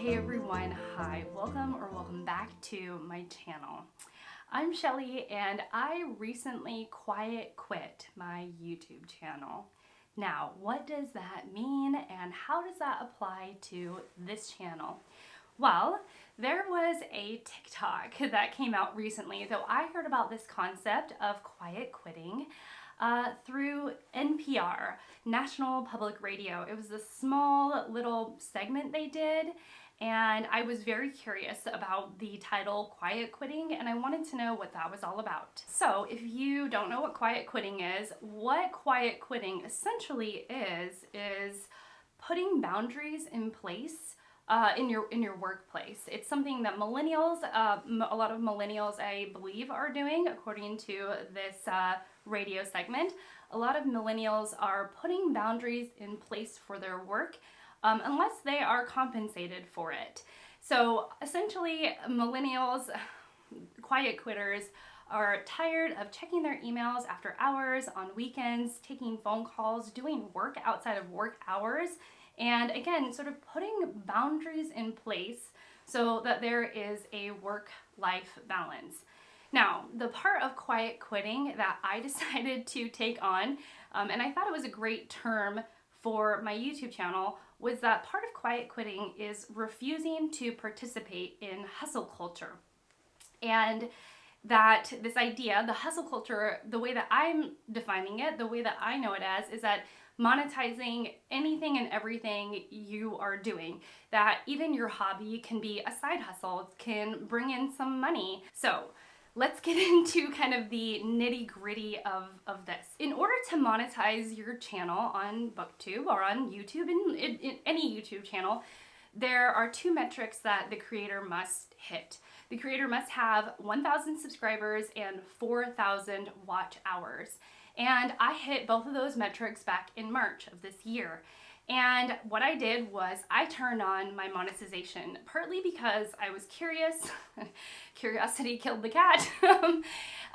Hey everyone, hi, welcome back to my channel. I'm Shelly and I recently quiet quit my YouTube channel. Now, what does that mean and how does that apply to this channel? Well, there was a TikTok that came out recently, though I heard about this concept of quiet quitting through NPR, National Public Radio. It was a small little segment they did, and I was very curious about the title Quiet Quitting, and I wanted to know what that was all about. So if you don't know what quiet quitting is, what quiet quitting essentially is putting boundaries in place in your workplace. It's something that millennials, a lot of millennials, I believe, are doing, according to this radio segment. A lot of millennials are putting boundaries in place for their work unless they are compensated for it. So essentially, millennials, quiet quitters, are tired of checking their emails after hours, on weekends, taking phone calls, doing work outside of work hours, and again, sort of putting boundaries in place so that there is a work-life balance. Now, the part of quiet quitting that I decided to take on, and I thought it was a great term for my YouTube channel, was that part of quiet quitting is refusing to participate in hustle culture. And that this idea, the hustle culture, the way that I'm defining it, the way that I know it as, is that monetizing anything and everything you are doing, that even your hobby can be a side hustle, can bring in some money. So let's get into kind of the nitty gritty of this. In order to monetize your channel on BookTube or on YouTube, in any YouTube channel, there are two metrics that the creator must hit. The creator must have 1,000 subscribers and 4,000 watch hours. And I hit both of those metrics back in March of this year. And what I did was I turned on my monetization, partly because I was curious. Curiosity killed the cat.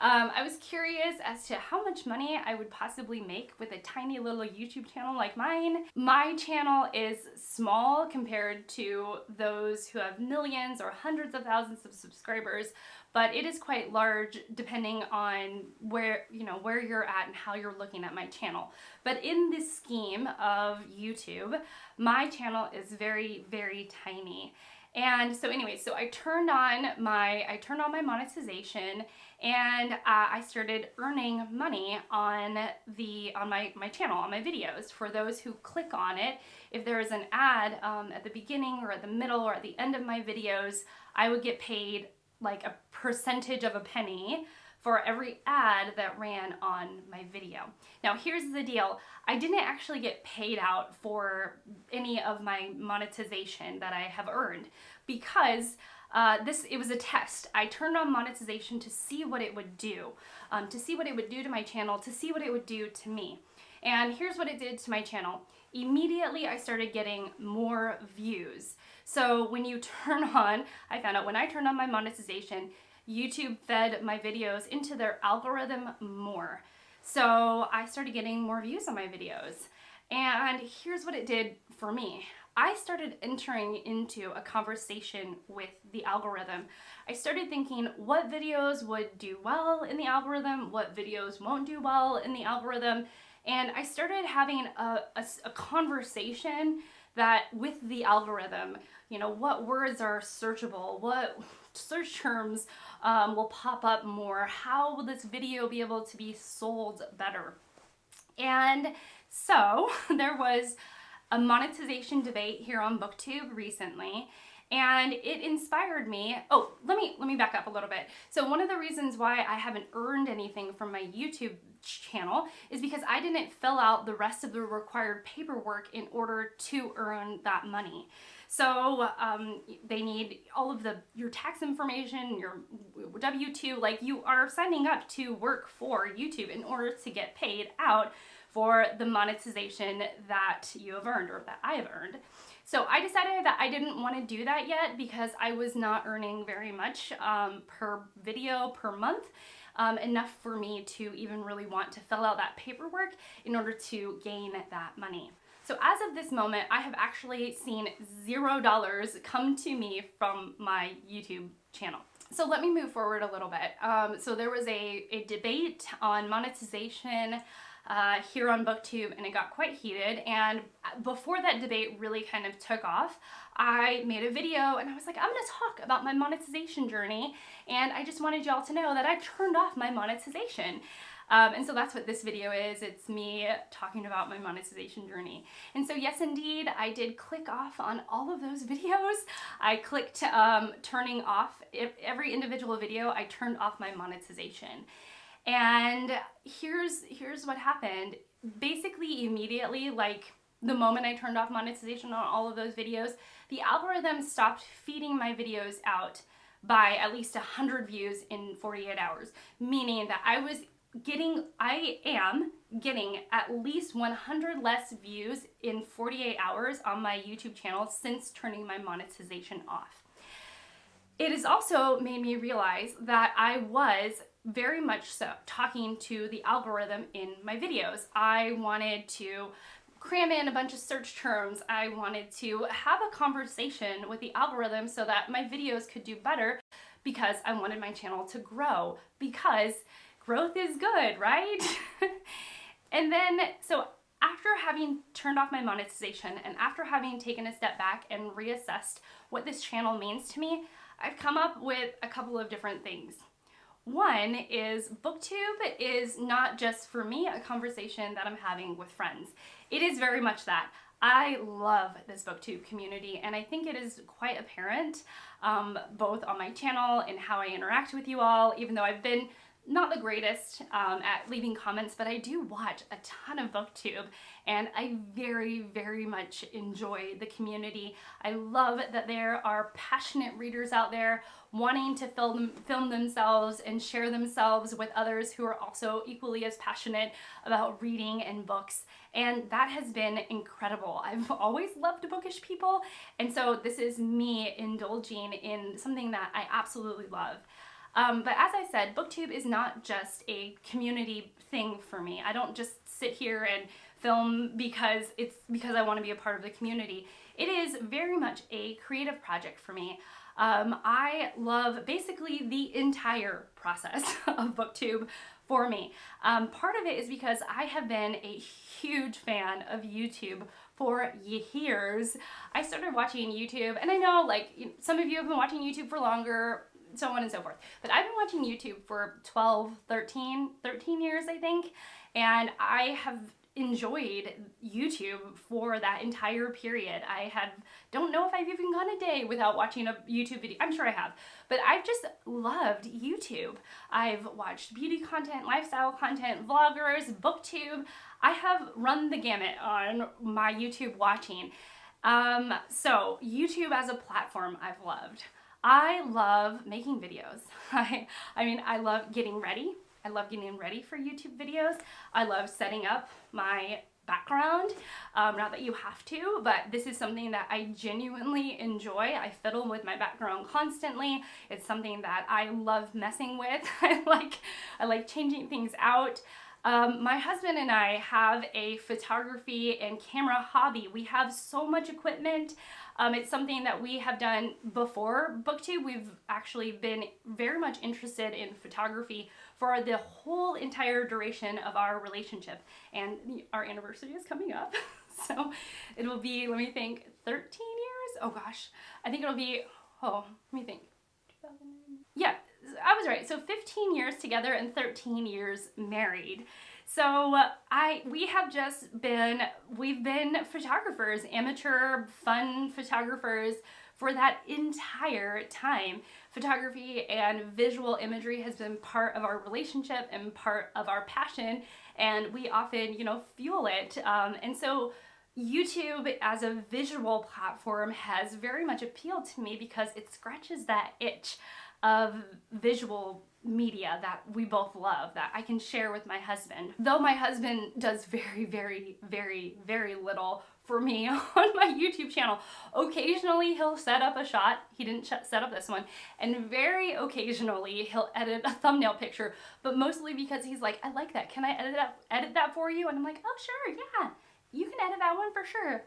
I was curious as to how much money I would possibly make with a tiny little YouTube channel like mine. My channel is small compared to those who have millions or hundreds of thousands of subscribers, but it is quite large depending on where you're at and how you're looking at my channel. But in this scheme of YouTube, my channel is very, very tiny. And so anyway, so I turned on my monetization, and I started earning money on my channel, on my videos. For those who click on it, if there is an ad at the beginning or at the middle or at the end of my videos, I would get paid like a percentage of a penny for every ad that ran on my video. Now here's the deal, I didn't actually get paid out for any of my monetization that I have earned because it was a test. I turned on monetization to see what it would do, to my channel, to see what it would do to me. And here's what it did to my channel. Immediately I started getting more views. So when you turn on, I found out when I turned on my monetization, YouTube fed my videos into their algorithm more. So I started getting more views on my videos. And here's what it did for me. I started entering into a conversation with the algorithm. I started thinking what videos would do well in the algorithm, what videos won't do well in the algorithm. And I started having a conversation with the algorithm. You know, what words are searchable, what search terms will pop up more, how will this video be able to be sold better? And so there was a monetization debate here on BookTube recently, and it inspired me. Oh, let me back up a little bit. So one of the reasons why I haven't earned anything from my YouTube channel is because I didn't fill out the rest of the required paperwork in order to earn that money. So they need all of your tax information, your W-2, like you are signing up to work for YouTube in order to get paid out for the monetization that you have earned or that I have earned. So I decided that I didn't want to do that yet because I was not earning very much per video per month, enough for me to even really want to fill out that paperwork in order to gain that money. So as of this moment, I have actually seen $0 come to me from my YouTube channel. So let me move forward a little bit. So there was a debate on monetization here on BookTube, and it got quite heated. And before that debate really kind of took off, I made a video and I was like, I'm gonna talk about my monetization journey, and I just wanted y'all to know that I turned off my monetization. And so that's what this video is. It's me talking about my monetization journey. And so yes, indeed, I did click off on all of those videos. I clicked turning off every individual video. I turned off my monetization. And here's what happened. Basically immediately, like the moment I turned off monetization on all of those videos, the algorithm stopped feeding my videos out by at least 100 views in 48 hours, meaning that I am getting at least 100 less views in 48 hours on my YouTube channel since turning my monetization off. It has also made me realize that I was very much so talking to the algorithm in my videos. I wanted to cram in a bunch of search terms. I wanted to have a conversation with the algorithm so that my videos could do better, because I wanted my channel to grow, because growth is good, right? And then, so after having turned off my monetization and after having taken a step back and reassessed what this channel means to me, I've come up with a couple of different things. One is BookTube is not just for me a conversation that I'm having with friends. It is very much that. I love this BookTube community, and I think it is quite apparent both on my channel and how I interact with you all, even though I've been not the greatest at leaving comments, but I do watch a ton of BookTube, and I very, very much enjoy the community. I love that there are passionate readers out there wanting to film themselves and share themselves with others who are also equally as passionate about reading and books, and that has been incredible. I've always loved bookish people, and so this is me indulging in something that I absolutely love. But as I said, BookTube is not just a community thing for me. I don't just sit here and film because I want to be a part of the community. It is very much a creative project for me. I love basically the entire process of BookTube for me. Part of it is because I have been a huge fan of YouTube for years. I started watching YouTube, and I know like some of you have been watching YouTube for longer, so on and so forth. But I've been watching YouTube for 13 years, I think, and I have enjoyed YouTube for that entire period. Don't know if I've even gone a day without watching a YouTube video. I'm sure I have, but I've just loved YouTube. I've watched beauty content, lifestyle content, vloggers, BookTube. I have run the gamut on my YouTube watching. So YouTube as a platform I've loved. I love making videos. I mean, I love getting ready. I love getting ready for YouTube videos. I love setting up my background. Not that you have to, but this is something that I genuinely enjoy. I fiddle with my background constantly. It's something that I love messing with. I like changing things out. My husband and I have a photography and camera hobby. We have so much equipment. It's something that we have done before BookTube. We've actually been very much interested in photography for the whole entire duration of our relationship, and our anniversary is coming up. So it will be, let me think, 13 years? Oh gosh, I think it'll be, let me think. Yeah, I was right. So 15 years together and 13 years married. So we've been photographers, amateur, fun photographers for that entire time. Photography and visual imagery has been part of our relationship and part of our passion, and we often, fuel it. And so YouTube as a visual platform has very much appealed to me because it scratches that itch of visual media that we both love, that I can share with my husband. Though my husband does very, very, very, very little for me on my YouTube channel. Occasionally he'll set up a shot. He didn't set up this one. And very occasionally he'll edit a thumbnail picture, but mostly because he's like, I like that. Can I edit that for you? And I'm like, oh sure, yeah. you can edit that one for sure.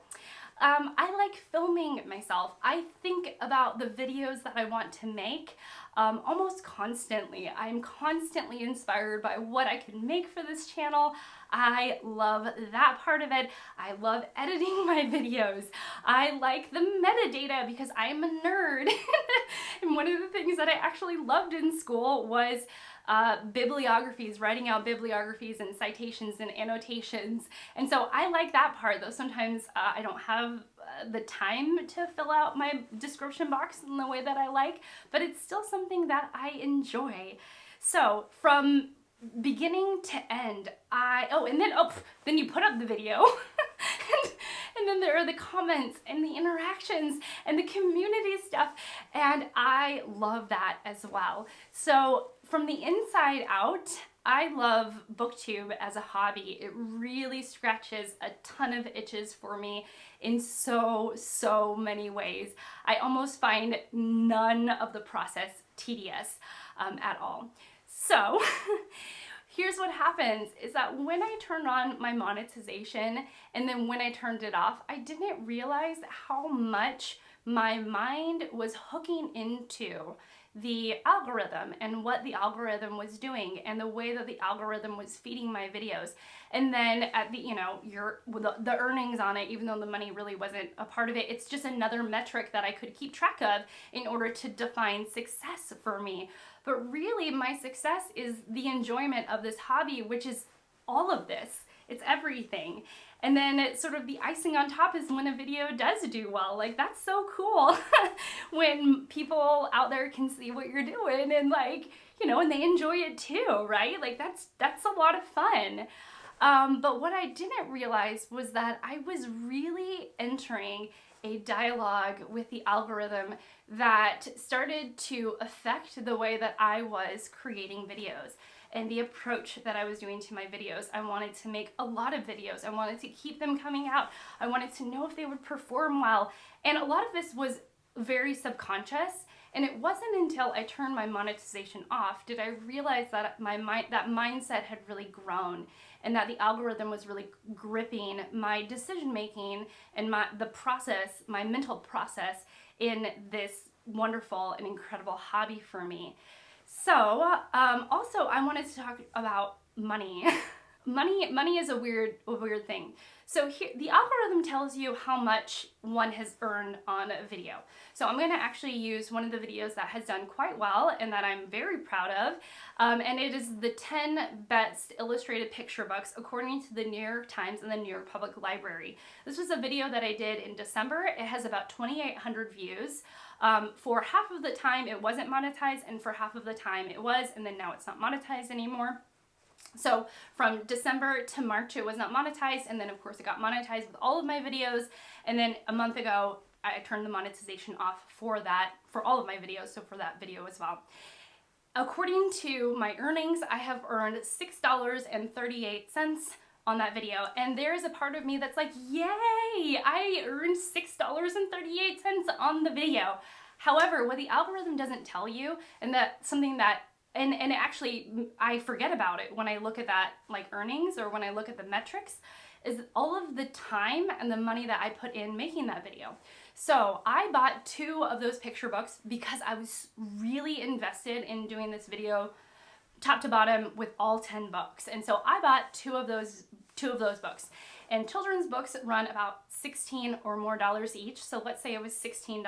I like filming myself. I think about the videos that I want to make almost constantly. I'm constantly inspired by what I can make for this channel. I love that part of it. I love editing my videos. I like the metadata because I'm a nerd. And one of the things that I actually loved in school was bibliographies, writing out bibliographies and citations and annotations. And so I like that part, though sometimes I don't have the time to fill out my description box in the way that I like, but it's still something that I enjoy. So from beginning to end, then you put up the video and then there are the comments and the interactions and the community stuff, and I love that as well. So from the inside out, I love BookTube as a hobby. It really scratches a ton of itches for me in so many ways. I almost find none of the process tedious at all. So here's what happens is that when I turned on my monetization and then when I turned it off, I didn't realize how much my mind was hooking into the algorithm and what the algorithm was doing and the way that the algorithm was feeding my videos. And then at the, the earnings on it, even though the money really wasn't a part of it, it's just another metric that I could keep track of in order to define success for me. But really my success is the enjoyment of this hobby, which is all of this. It's everything. And then it's sort of the icing on top is when a video does do well. Like, that's so cool when people out there can see what you're doing and and they enjoy it too, right? Like that's a lot of fun. But what I didn't realize was that I was really entering a dialogue with the algorithm that started to affect the way that I was creating videos and the approach that I was doing to my videos. I wanted to make a lot of videos. I wanted to keep them coming out. I wanted to know if they would perform well. And a lot of this was very subconscious. And it wasn't until I turned my monetization off did I realize that that mindset had really grown and that the algorithm was really gripping my decision making and my mental process in this wonderful and incredible hobby for me. So also I wanted to talk about money. Money is a weird thing. So here, the algorithm tells you how much one has earned on a video. So I'm going to actually use one of the videos that has done quite well and that I'm very proud of. And it is the 10 best illustrated picture books according to the New York Times and the New York Public Library. This was a video that I did in December. It has about 2,800 views. For half of the time it wasn't monetized, and for half of the time it was, and then now it's not monetized anymore. So from December to March it was not monetized, and then of course it got monetized with all of my videos, and then a month ago I turned the monetization off for all of my videos, so for that video as well. According to my earnings, I have earned $6.38 on that video, and there's a part of me that's like, yay, I earned $6.38 on the video. However, what the algorithm doesn't tell you, and that's something that and actually I forget about it when I look at that earnings or when I look at the metrics, is all of the time and the money that I put in making that video. So I bought 2 of those picture books because I was really invested in doing this video top to bottom with all 10 books. And so I bought 2 of those books. And children's books run about $16 or more each. So let's say it was $16.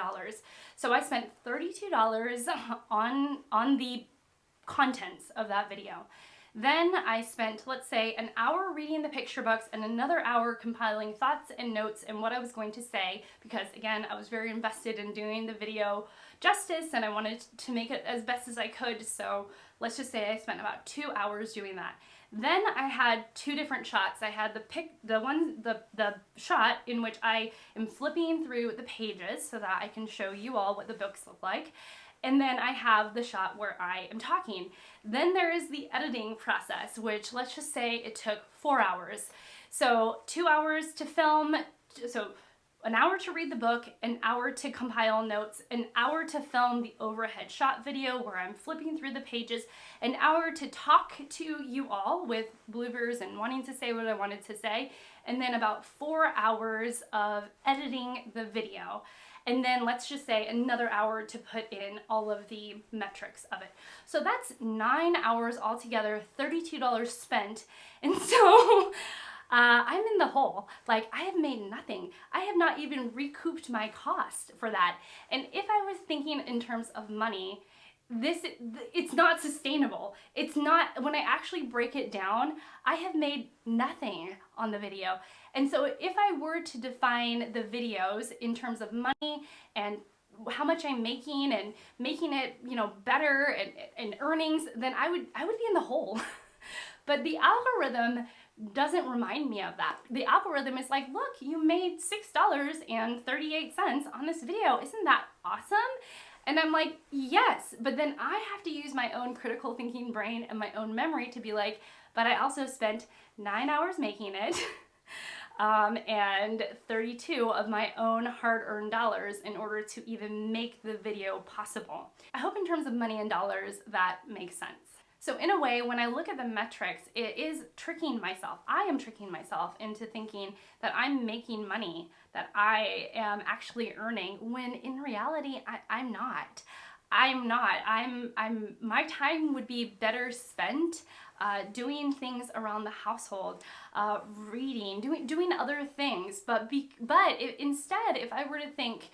So I spent $32 on the contents of that video. Then I spent, let's say, an hour reading the picture books and another hour compiling thoughts and notes and what I was going to say, because again, I was very invested in doing the video justice and I wanted to make it as best as I could. So let's just say I spent about 2 hours doing that. Then I had 2 different shots. I had the shot in which I am flipping through the pages so that I can show you all what the books look like. And then I have the shot where I am talking. Then there is the editing process, which let's just say it took 4 hours. So 2 hours to film, so an hour to read the book, an hour to compile notes, an hour to film the overhead shot video where I'm flipping through the pages, an hour to talk to you all with bloopers and wanting to say what I wanted to say, and then about 4 hours of editing the video. And then let's just say another hour to put in all of the metrics of it. So that's 9 hours altogether, $32 spent. And so I'm in the hole. Like, I have made nothing. I have not even recouped my cost for that. And if I was thinking in terms of money, it's not sustainable. It's not, when I actually break it down, I have made nothing on the video. And so if I were to define the videos in terms of money and how much I'm making and making it, you know, better and earnings, then I would be in the hole. But the algorithm doesn't remind me of that. The algorithm is like, look, you made $6.38 on this video. Isn't that awesome? And I'm like, yes, but then I have to use my own critical thinking brain and my own memory to be like, but I also spent 9 hours making it and 32 of my own hard-earned dollars in order to even make the video possible. I hope in terms of money and dollars that makes sense. So in a way, when I look at the metrics, it is tricking myself. I am tricking myself into thinking that I'm making money, that I am actually earning, when in reality, I'm not. My time would be better spent doing things around the household, reading, doing other things. But instead, if I were to think,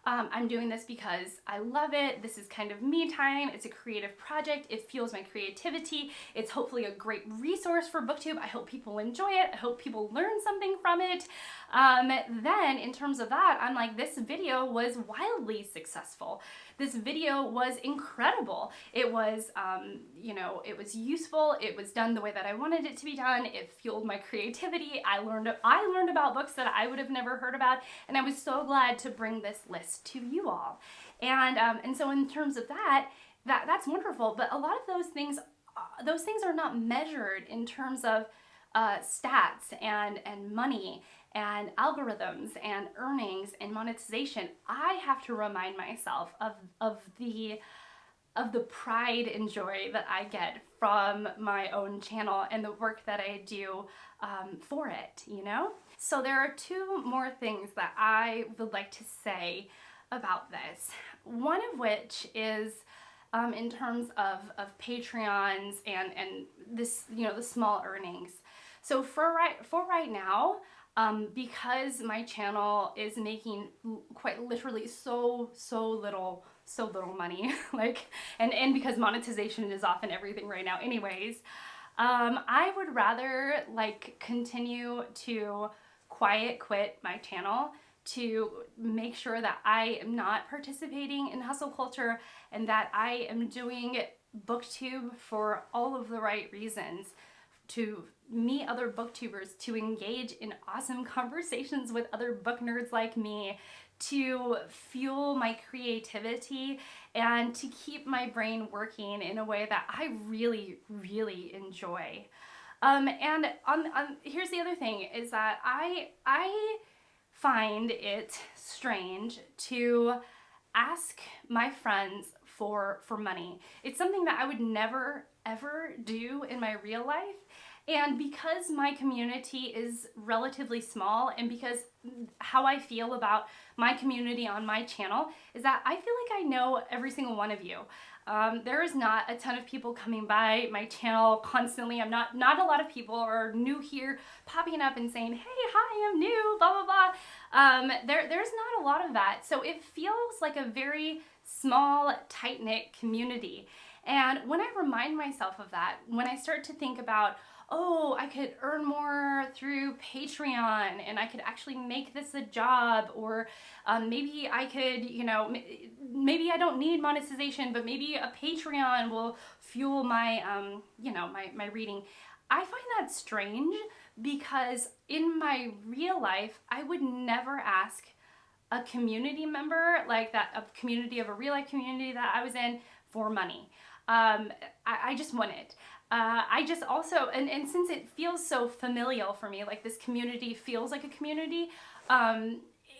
I'm doing this because I love it. This is kind of me time. It's a creative project. It fuels my creativity. It's hopefully a great resource for BookTube. I hope people enjoy it. I hope people learn something from it. Then in terms of that, I'm like, this video was wildly successful. This video was incredible. It was, you know, it was useful. It was done the way that I wanted it to be done. It fueled my creativity. I learned about books that I would have never heard about, and I was so glad to bring this list to you all. And so in terms of that's wonderful. But a lot of those things are not measured in terms of stats and money and algorithms and earnings and monetization. I have to remind myself of the pride and joy that I get from my own channel and the work that I do for it, you know? So there are 2 more things that I would like to say about this. One of which is in terms of Patreons and this, you know, the small earnings. So for right now, because my channel is making quite literally so little money, like, and because monetization is often everything right now anyways, I would rather like continue to quiet quit my channel to make sure that I am not participating in hustle culture and that I am doing BookTube for all of the right reasons, to meet other booktubers, to engage in awesome conversations with other book nerds like me, to fuel my creativity, and to keep my brain working in a way that I really, really enjoy. And here's the other thing, is that I find it strange to ask my friends for money. It's something that I would never ever do in my real life. And because my community is relatively small, and because how I feel about my community on my channel is that I feel like I know every single one of you. There is not a ton of people coming by my channel constantly. Not a lot of people are new here popping up and saying, hey, hi, I'm new, blah, blah, blah. There's not a lot of that. So it feels like a very small, tight-knit community. And when I remind myself of that, when I start to think about, oh, I could earn more through Patreon and I could actually make this a job, or maybe I could, you know, maybe I don't need monetization, but maybe a Patreon will fuel my, you know, my reading. I find that strange because in my real life, I would never ask a community member like that, a real life community that I was in, for money. I just wouldn't. I just also, and since it feels so familial for me, like this community feels like a community,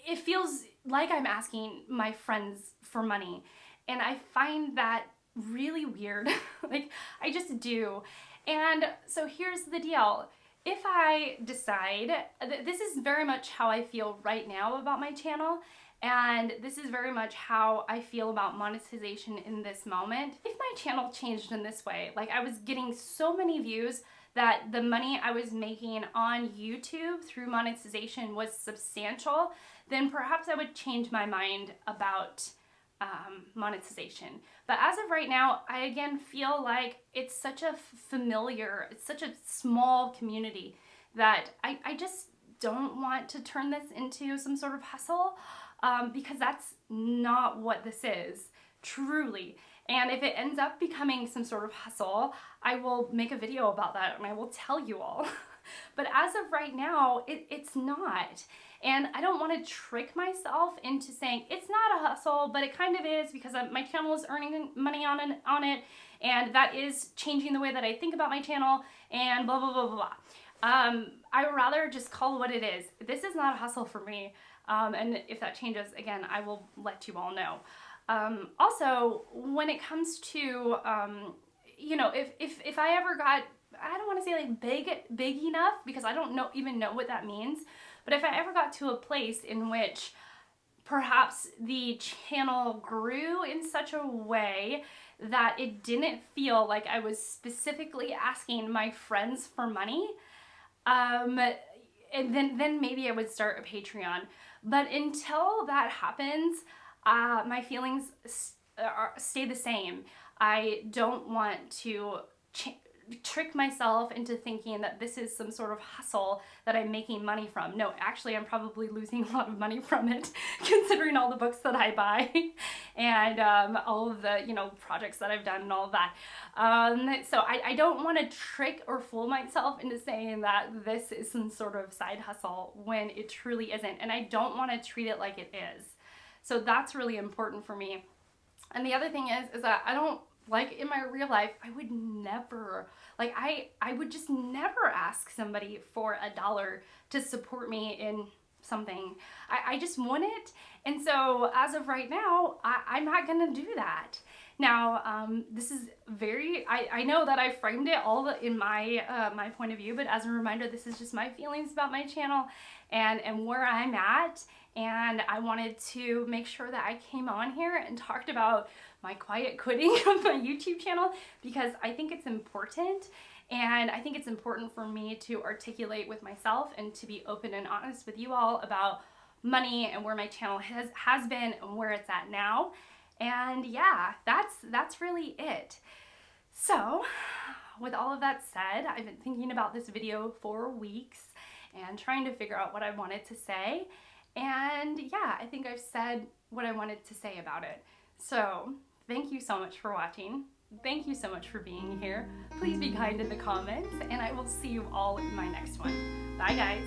it feels like I'm asking my friends for money. And I find that really weird. Like, I just do. And so here's the deal. If I decide, this is very much how I feel right now about my channel, and this is very much how I feel about monetization in this moment. If my channel changed in this way, like I was getting so many views that the money I was making on YouTube through monetization was substantial, then perhaps I would change my mind about monetization. But as of right now, I again feel like it's such a familiar, it's such a small community that I just don't want to turn this into some sort of hustle, because that's not what this is, truly. And if it ends up becoming some sort of hustle, I will make a video about that and I will tell you all. But as of right now, it's not. And I don't want to trick myself into saying it's not a hustle, but it kind of is, because my channel is earning money on it, and that is changing the way that I think about my channel, and blah, blah, blah, blah, blah. I would rather just call what it is. This is not a hustle for me. And if that changes, again, I will let you all know. Also, when it comes to, you know, if I ever got, I don't want to say like big enough, because I don't even know what that means, but if I ever got to a place in which perhaps the channel grew in such a way that it didn't feel like I was specifically asking my friends for money, and then maybe I would start a Patreon. But until that happens, my feelings stay the same. I don't want to trick myself into thinking that this is some sort of hustle that I'm making money from. No, actually, I'm probably losing a lot of money from it, considering all the books that I buy and all of the, you know, projects that I've done and all of that. So I don't want to trick or fool myself into saying that this is some sort of side hustle when it truly isn't. And I don't want to treat it like it is. So that's really important for me. And the other thing is that I don't, like in my real life, I would never, like I would just never ask somebody for $1 to support me in something. I just wouldn't. And so as of right now, I'm not gonna do that. Now, this is very, I know that I framed it all in my my point of view, but as a reminder, this is just my feelings about my channel and where I'm at. And I wanted to make sure that I came on here and talked about my quiet quitting of my YouTube channel, because I think it's important. And I think it's important for me to articulate with myself and to be open and honest with you all about money and where my channel has been and where it's at now. And yeah, that's really it. So with all of that said, I've been thinking about this video for weeks and trying to figure out what I wanted to say. And yeah, I think I've said what I wanted to say about it. So thank you so much for watching. Thank you so much for being here. Please be kind in the comments, and I will see you all in my next one. Bye, guys.